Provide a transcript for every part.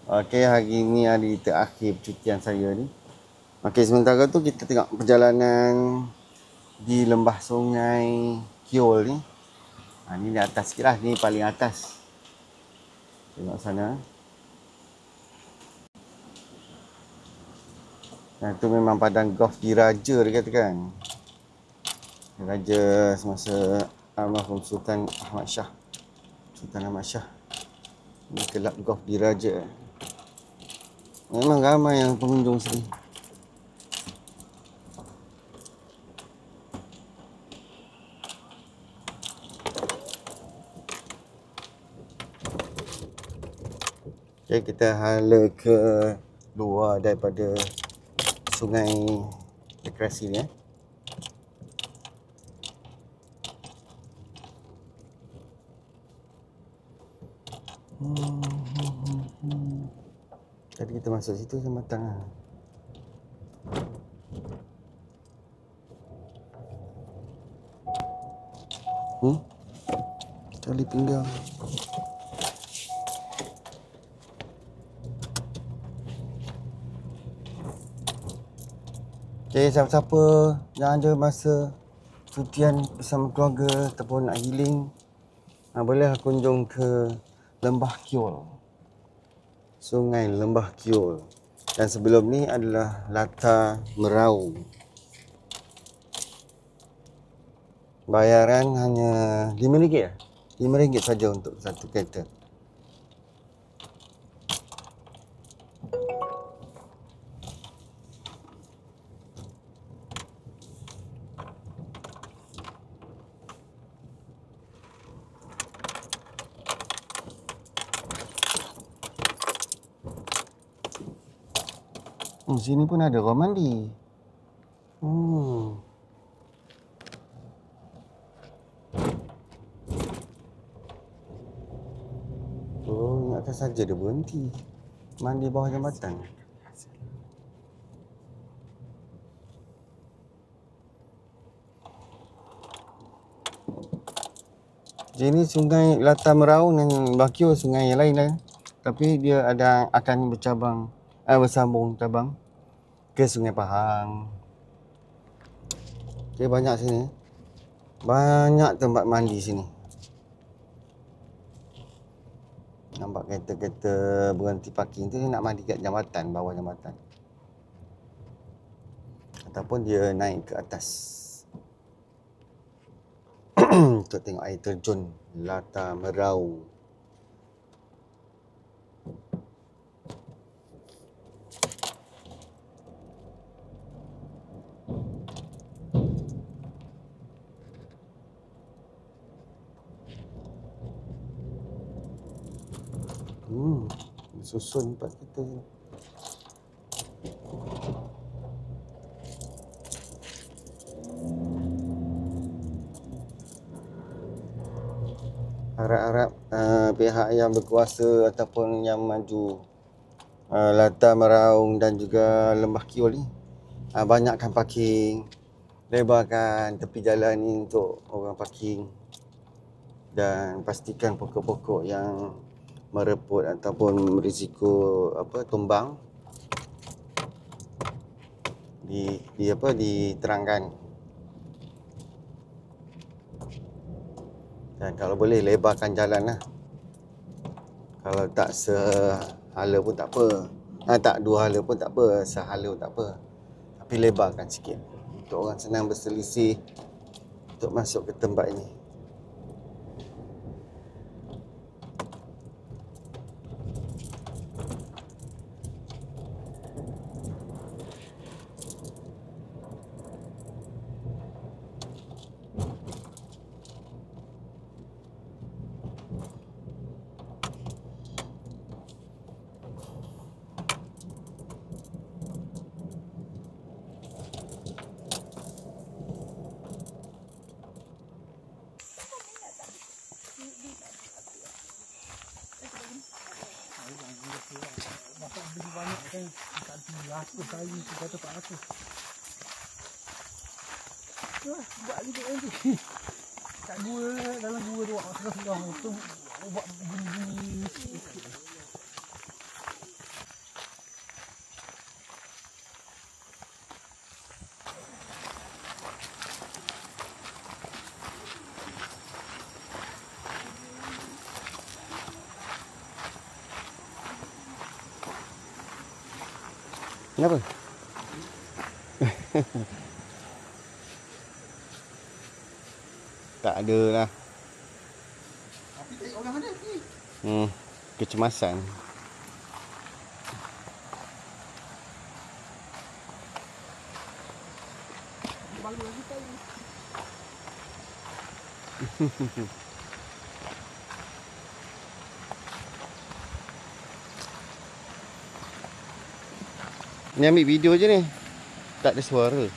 Okey, hari ni hari terakhir percutian saya ni. Okey, sementara tu kita tengok perjalanan di lembah Sungai Kiol ni. Ni di atas sikit lah, ni paling atas. Tengok sana. Dan tu memang padang golf Diraja dia katakan. Diraja semasa almarhum Sultan Ahmad Shah. Sultan Ahmad Shah. Ni kelab golf Diraja. Memang ramai yang pengunjung sini. Okay, kita hala ke luar daripada sungai rekreasi ni. Tadi kita masuk situ sama matang lah. Tali pinggang. Okay, siapa-siapa yang ada masa cutian bersama keluarga ataupun nak healing, boleh kunjung ke Lembah Kiol. Sungai Lembah Kiol. Dan sebelum ni adalah Latar Meraung. Bayaran hanya RM5 lah. RM5 saja untuk satu kereta. Sini pun ada ruang mandi. Ingatkan saja dia berhenti mandi bawah jambatan. Jadi sungai Latar Meraung dan Lembah Kiol sungai yang lain lah. Tapi dia akan bersambung cabang ke Sungai Pahang. Okay, banyak sini. Banyak tempat mandi sini. Nampak kereta-kereta berhenti parking tu, dia nak mandi kat jambatan, bawah jambatan. Ataupun dia naik ke atas. Untuk tengok air terjun Latar Meraung. Susun tempat kita ni. Harap-harap pihak yang berkuasa ataupun yang maju Latar Meraung dan juga Lembah Kiol ni banyakkan parking, lebarkan tepi jalan ni untuk orang parking, dan pastikan pokok-pokok yang mereput ataupun berisiko tumbang diterangkan. Dan kalau boleh lebarkan jalan lah. Kalau tak sehala pun tak apa. Tak dua hala pun tak apa, sehala pun tak apa. Tapi lebarkan sikit untuk orang senang berselisih untuk masuk ke tempat ini. Aku kali kita tak aku. Buat lagi nanti. Kat gua dalam gua tu awak sudah tu buat bunyi-bunyi. Kenapa? Tak ada lah. Tapi tak orang ada ni. Kecemasan. Baru lagi tahu. Ni ambil video je ni. Tak ada suara.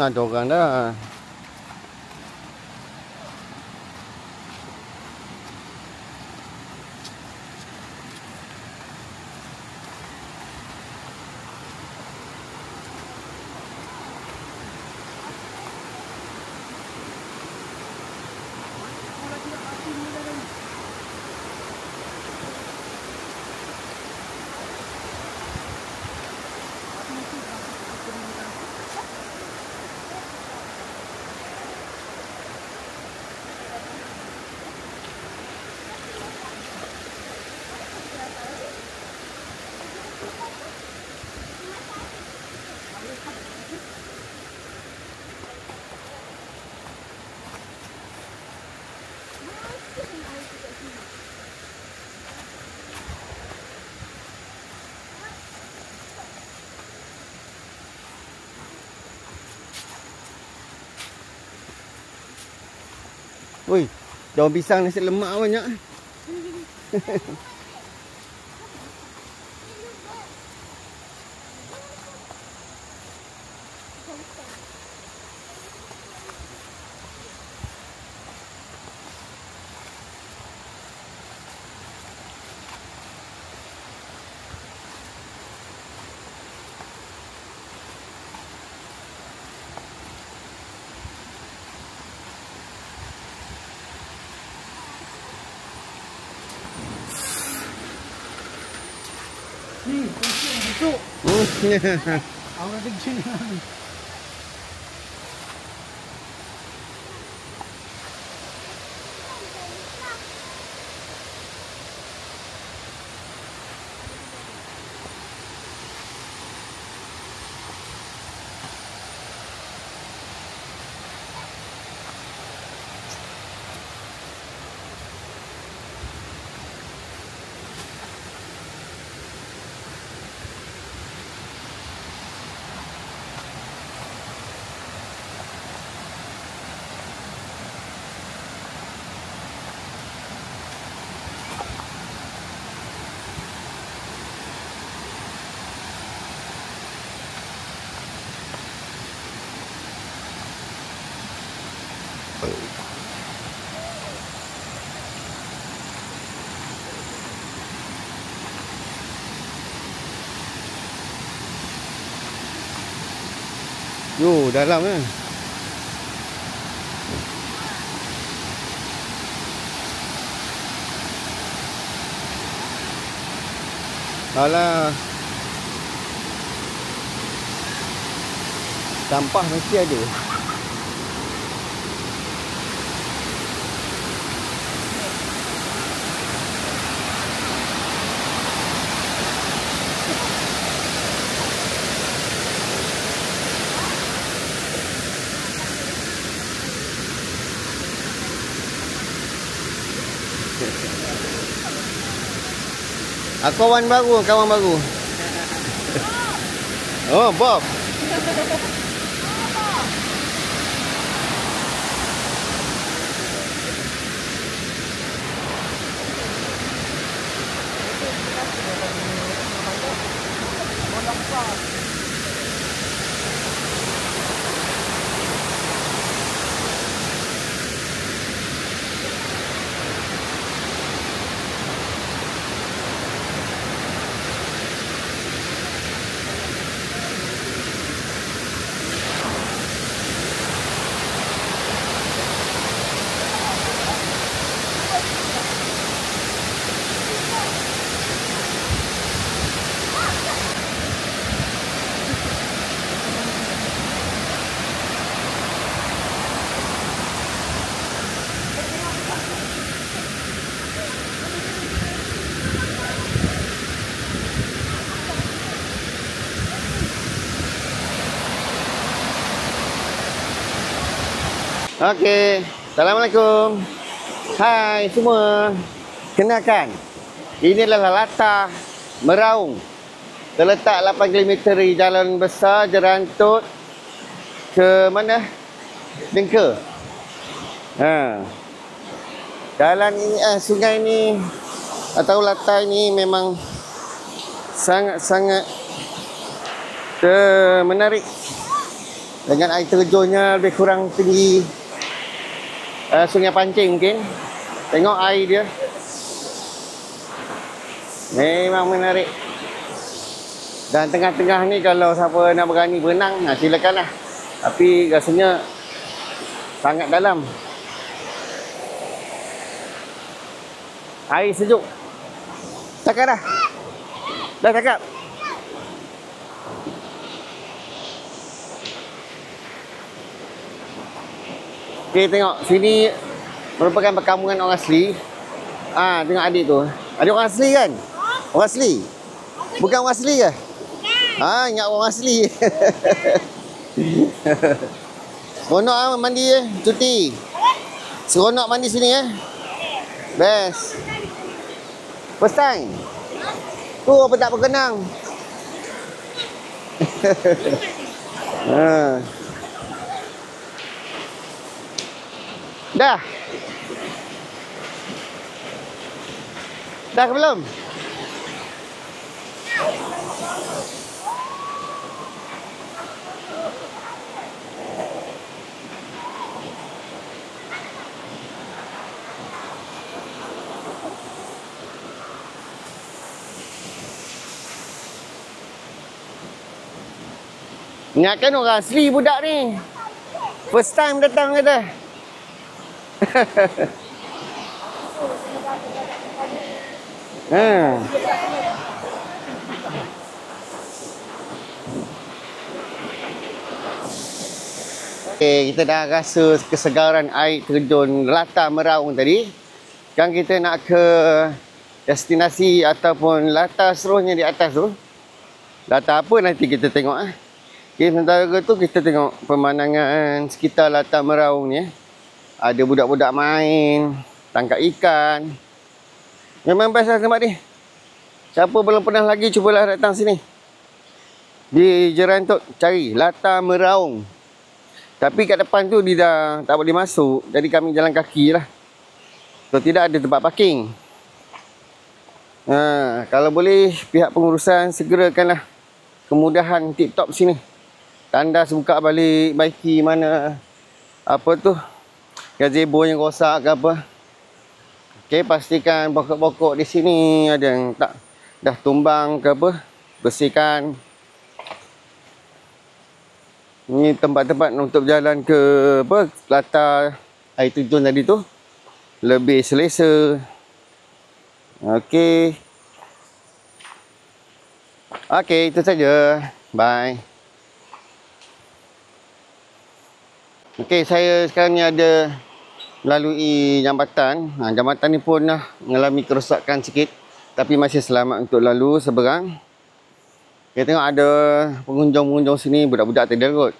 Ada orang dah. Oi, daun pisang nasi lemak banyak. Ni, kunci yang busuk. Orang kecil ni. Yo, dalam kan. Alah. Sampah mesti ada. Kawan baru, kawan baru. Oh, Bob. Okey. Assalamualaikum. Hai semua. Kenalkan. Ini adalah Latar Meraung. Terletak 8 km dari jalan besar Jerantut ke mana? Dengke. Jalan ini, sungai ini atau latar ini memang sangat-sangat menarik. Dengan air terjunnya lebih kurang tinggi Sungai Pancing mungkin. Tengok air dia. Memang menarik. Dan tengah-tengah ni kalau siapa nak berani berenang, silakanlah. Tapi rasanya sangat dalam. Air sejuk. Cakap dah. Dah cakap. Okey, tengok. Sini merupakan perkampungan orang asli. Tengok adik tu. Adik orang asli kan? Orang asli? Bukan orang asli ke? Ingat orang asli. Seronok mandi cuti. Seronok mandi sini Best. First time. Tu apa tak berkenang. Dah. Dah ke belum? Ingatkan orang asli budak ni. First time datang kata. Okay, kita dah rasa kesegaran air terjun Latar Meraung tadi. Sekarang kita nak ke destinasi ataupun latar seterusnya di atas tu. Latar apa nanti kita tengok Okay, sementara tu kita tengok pemandangan sekitar Latar Meraung ni. Ada budak-budak main, tangkap ikan. Memang best lah tempat ni. Siapa belum pernah lagi, cubalah datang sini. Di Jerantut, cari Latar Meraung. Tapi kat depan tu dia dah tak boleh masuk. Jadi kami jalan kaki lah. So tidak ada tempat parking. Kalau boleh pihak pengurusan segerakanlah kemudahan tip-top sini. Tandas buka balik, baiki mana apa tu gazebo yang rosak ke apa. Okey, pastikan pokok-pokok di sini ada yang tak dah tumbang ke apa, bersihkan. Ini tempat-tempat untuk berjalan ke apa latar air terjun tadi tu lebih selesa. Okey. Okey, itu saja. Bye. Okey, saya sekarang ni ada melalui jambatan. Jambatan ni pun dah mengalami kerosakan sikit, tapi masih selamat untuk lalu seberang. Kita tengok ada pengunjung-pengunjung sini, budak-budak tadi kot.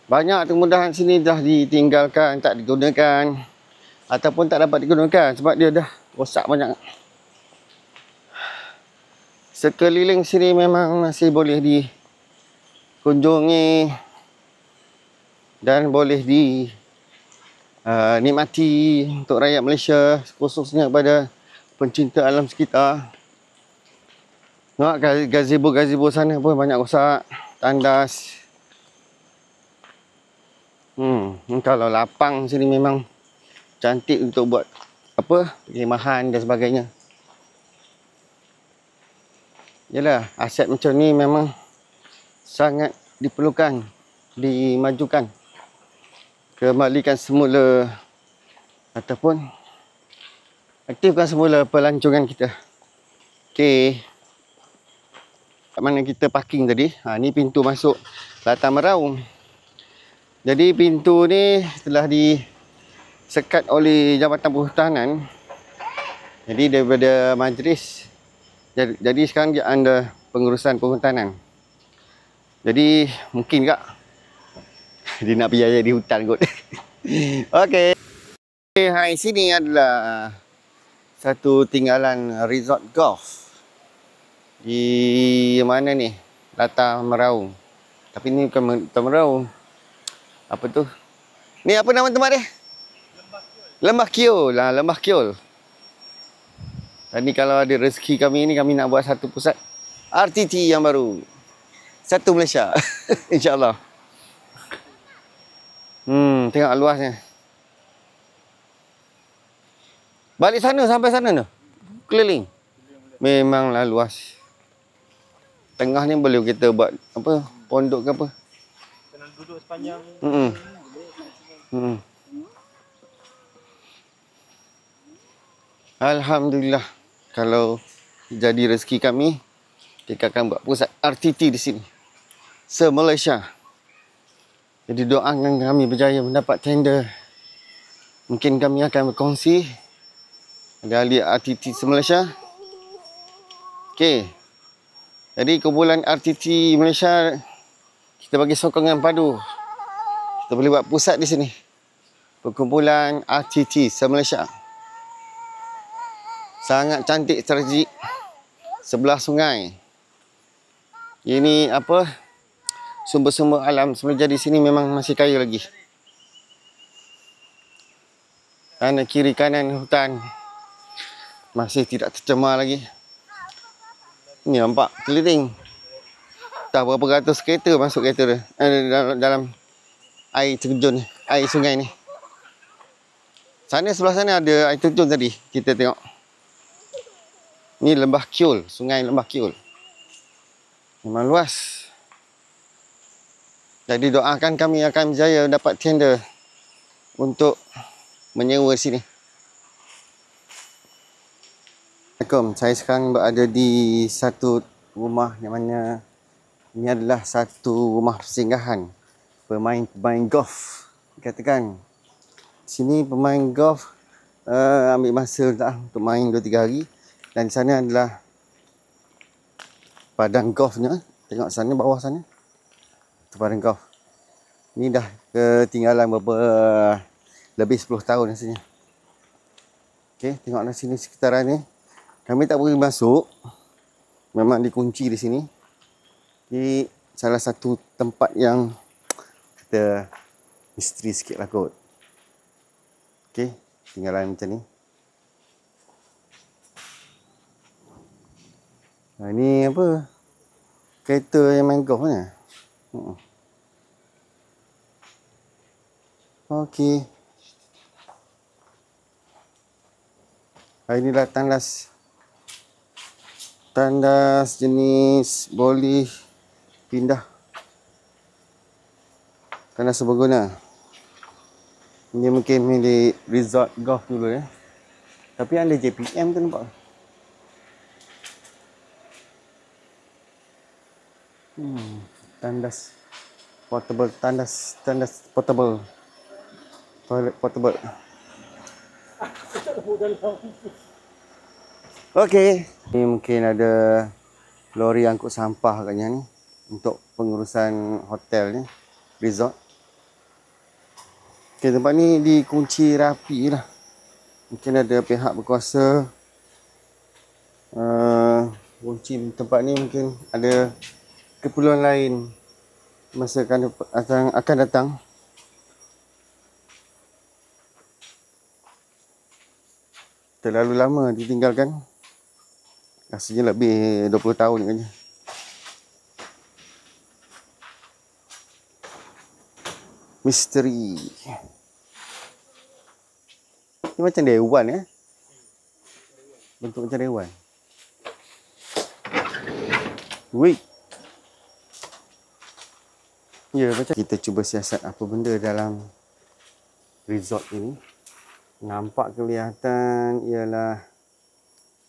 Banyak kemudahan sini dah ditinggalkan, tak digunakan ataupun tak dapat digunakan sebab dia dah rosak banyak. Sekeliling sini memang masih boleh dikunjungi dan boleh dinikmati untuk rakyat Malaysia, khususnya kepada pencinta alam sekitar. Tengok gazebo-gazebo sana pun banyak rosak, tandas. Kalau lapang sini memang cantik untuk buat apa, perkhemahan dan sebagainya. Yalah, aset macam ni memang sangat diperlukan, dimajukan. Kembalikan semula ataupun aktifkan semula pelancongan kita. Okey. Kat mana kita parking tadi? Ni pintu masuk Latar Meraung. Jadi pintu ni telah disekat oleh Jabatan Perhutanan. Jadi daripada majlis. Jadi sekarang dia under pengurusan perhutanan. Jadi mungkin tak dia nak pergi di hutan kot. Okey. Hai, sini adalah satu tinggalan resort golf. Di mana ni? Latar Meraung. Tapi ni bukan Latar Meraung. Apa tu? Ni apa nama tempat dia? Lembah Kiul. Lembah Kiul. Dan ni kalau ada rezeki kami ni, kami nak buat satu pusat RTT yang baru. Satu Malaysia. InsyaAllah. Tengok luasnya. Balik sana sampai sana tu. Keliling. Memanglah luas. Tengah ni boleh kita buat apa? Pondok ke apa? Kena duduk sepanjang. Alhamdulillah. Kalau jadi rezeki kami, kita akan buat pusat RTT di sini. Se-Malaysia. Jadi doakan kami berjaya mendapat tender. Mungkin kami akan berkongsi dengan ahli RTT se-Malaysia. Okey. Jadi kumpulan RTT Malaysia, kita bagi sokongan padu. Kita boleh buat pusat di sini. Perkumpulan RTT se-Malaysia. Sangat cantik strategik. Sebelah sungai. Ini apa? Sumber-sumber alam semenjak di sini memang masih kaya lagi. Kanan kiri kanan hutan masih tidak tercemar lagi. Ni nampak keliling. Tak berapa ratus kereta masuk kereta dia. Dalam air terjun, air sungai ni. Sana sebelah sana ada air terjun tadi. Kita tengok. Ni Lembah Kiul, sungai Lembah Kiul. Memang luas. Jadi doakan kami akan berjaya dapat tender untuk menyewa sini. Assalamualaikum. Saya sekarang berada di satu rumah yang mana ini adalah satu rumah persinggahan pemain-pemain golf. Katakan sini pemain golf ambil masa untuk main 2-3 hari. Dan di sana adalah padang golfnya. Tengok sana bawah sana. Itu padang golf. Ini dah ketinggalan lebih 10 tahun rasanya. Okey, tengoklah sini sekitaran ni. Kami tak boleh masuk. Memang dikunci di sini. Di salah satu tempat yang kita misteri sikit lah kot. Okey, tinggalan macam ni. Ini apa? Kereta yang main golf ni. Okey. Inilah tandas. Tandas jenis boleh pindah. Tandas seberguna. Ini mungkin milik resort golf dulu ya. Tapi ada JPM tu nampak. Tandas portable, tandas portable, toilet portable. Okey, ni mungkin ada lori angkut sampah agaknya ni untuk pengurusan hotel ni, resort. Okey, tempat ni dikunci rapi lah. Mungkin ada pihak berkuasa kunci tempat ni, mungkin ada keperluan lain masa akan datang. Terlalu lama ditinggalkan. Rasanya lebih 20 tahun katanya. Misteri. Ini macam dewan ya. Bentuk macam dewan. Wih. Ya, macam kita cuba siasat apa benda dalam resort ini. Nampak kelihatan ialah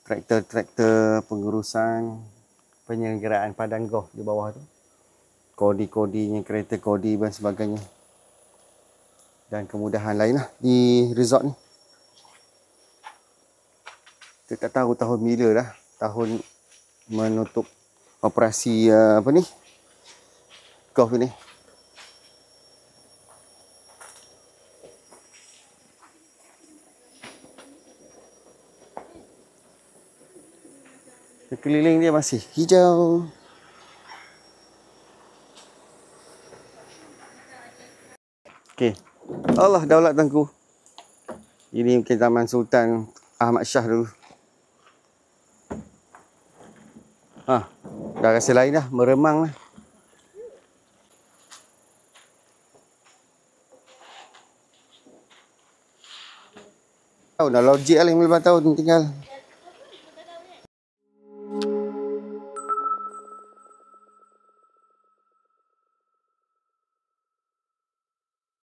traktor-traktor pengurusan penyelenggaraan padang golf di bawah tu. Kodi-kodinya, kereta kodi dan sebagainya. Dan kemudahan lain lah di resort ni. Kita tak tahu tahun bila dah. Tahun menutup operasi apa ni? Golf ini. Sekeliling dia masih hijau. Okey. Allah Daulat Tengku. Ini mungkin zaman Sultan Ahmad Shah dulu. Dah rasa lain dah, meremang lah. Dah logik lah 15 tahun tinggal.